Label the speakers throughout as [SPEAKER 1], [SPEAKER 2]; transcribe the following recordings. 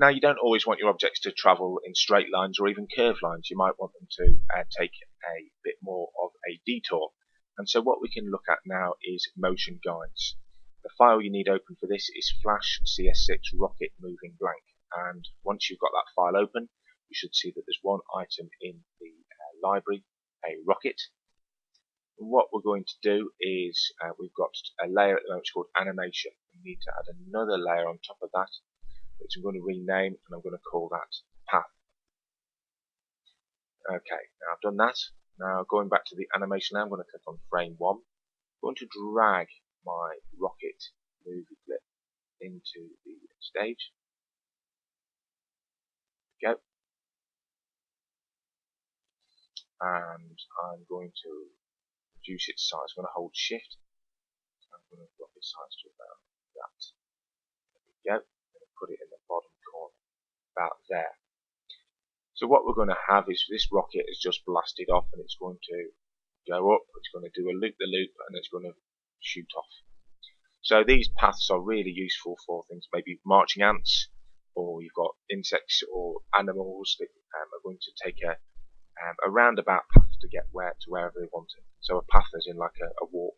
[SPEAKER 1] Now, you don't always want your objects to travel in straight lines or even curved lines. You might want them to take a bit more of a detour. And so what we can look at now is motion guides. The file you need open for this is Flash CS6 Rocket Moving Blank. And once you've got that file open, you should see that there's one item in the library, a rocket. And what we're going to do is we've got a layer at the moment called animation. We need to add another layer on top of that, which I'm going to rename, and I'm going to call that path. Okay, now I've done that. Now going back to the animation, I'm going to click on frame 1. I'm going to drag my rocket movie clip into the stage. There we go. And I'm going to reduce its size. I'm going to hold shift. I'm going to drop its size to about that. There we go. I'm going to put it in the bottom corner, about there. So what we're going to have is this rocket is just blasted off, and it's going to go up, it's going to do a loop-the-loop, and it's going to shoot off. So these paths are really useful for things, maybe marching ants, or you've got insects or animals that are going to take a roundabout path to get to wherever they want it. So a path is in like a walk.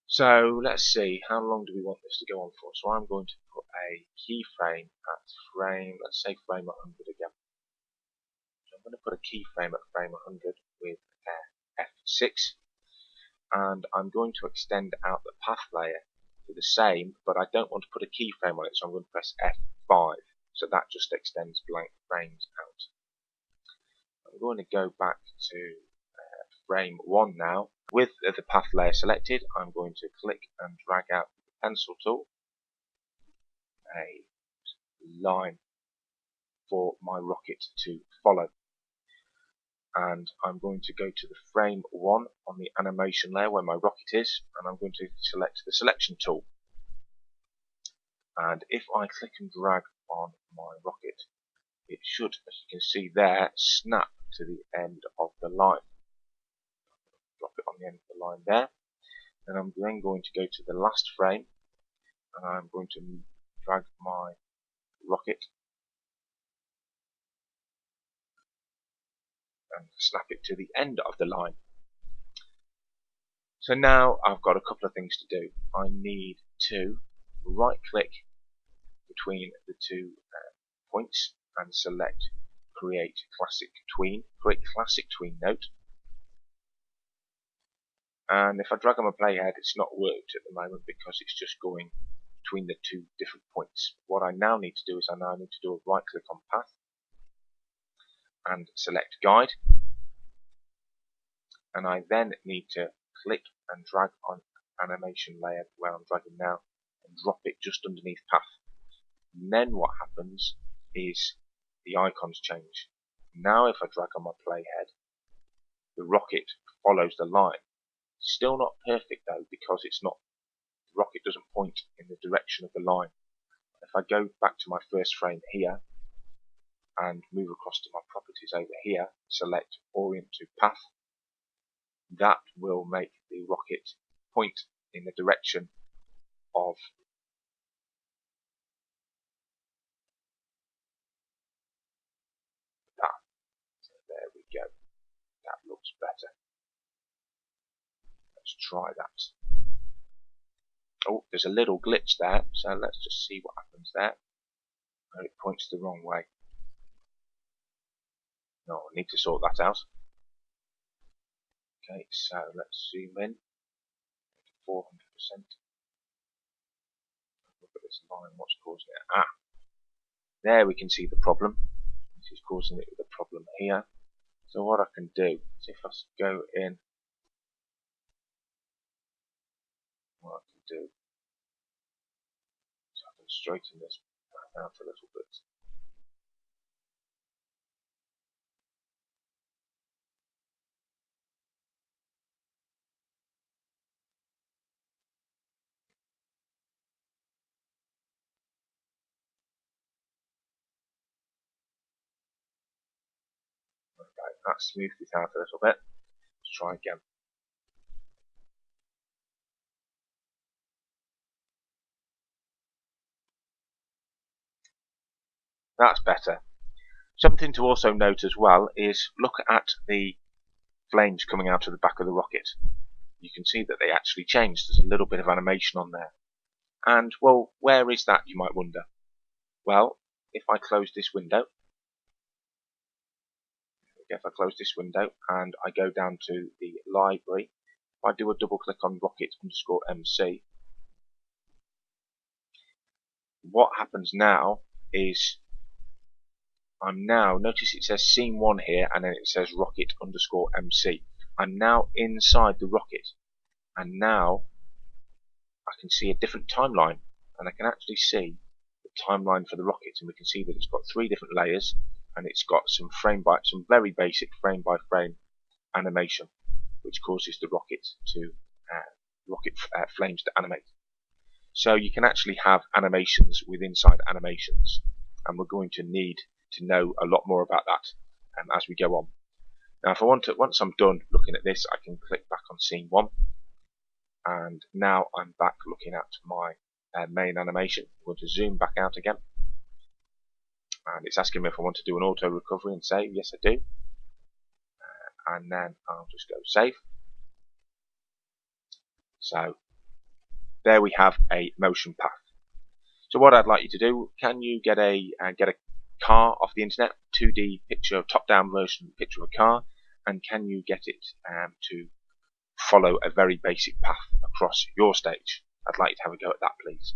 [SPEAKER 1] So let's see, how long do we want this to go on for? So I'm going to put a keyframe at frame, let's say frame 100 again. I'm going to put a keyframe at frame 100 with F6, and I'm going to extend out the path layer to the same, but I don't want to put a keyframe on it, so I'm going to press F5, so that just extends blank frames out. I'm going to go back to frame 1 now. With the path layer selected, I'm going to click and drag out with the pencil tool a line for my rocket to follow. And I'm going to go to the frame 1 on the animation layer where my rocket is, and I'm going to select the selection tool. And if I click and drag on my rocket, it should, as you can see there, snap to the end of the line. Drop it on the end of the line there. And I'm then going to go to the last frame, and I'm going to drag my rocket and snap it to the end of the line. So now I've got a couple of things to do. I need to right click between the two points and select create classic tween, create classic tween node. And if I drag on my playhead, it's not worked at the moment because it's just going between the two different points. What I now need to do is I now need to do a right click on path and select guide, and I then need to click and drag on animation layer where I'm dragging now and drop it just underneath path. And then what happens is the icons change. Now if I drag on my playhead, the rocket follows the line. Still not perfect though, because it's not, the rocket doesn't point in the direction of the line. If I go back to my first frame here and move across to my properties over here, select orient to path, that will make the rocket point in the direction of that. So there we go. That looks better. Let's try that. Oh, there's a little glitch there, so let's just see what happens there. Oh, it points the wrong way. No, I need to sort that out. Okay, so let's zoom in. 400%. Look at this line, what's causing it? Ah, there we can see the problem. This is causing it with a problem here. So what I can do is if I go in, what I can do is I can straighten this out a little bit. Okay, that smoothed it out a little bit. Let's try again. That's better. Something to also note as well is look at the flames coming out of the back of the rocket. You can see that they actually changed. There's a little bit of animation on there. And, well, where is that, you might wonder? Well, if I close this window, and I go down to the library, if I do a double click on rocket_MC, what happens now is notice it says scene 1 here, and then it says rocket_MC. I'm now inside the rocket, and now I can see a different timeline, and I can actually see the timeline for the rocket, and we can see that it's got 3 different layers, and it's got some very basic frame by frame animation, which causes the rocket flames to animate. So you can actually have animations inside animations, and we're going to need to know a lot more about that as we go on. Now, if I once I'm done looking at this, I can click back on scene 1, and now I'm back looking at my main animation. I'm going to zoom back out again, and it's asking me if I want to do an auto recovery and save. Yes, I do. And then I'll just go save. So there we have a motion path. So what I'd like you to do, can you get a car off the internet, 2D picture, top-down version picture of a car, and can you get it to follow a very basic path across your stage? I'd like you to have a go at that, please.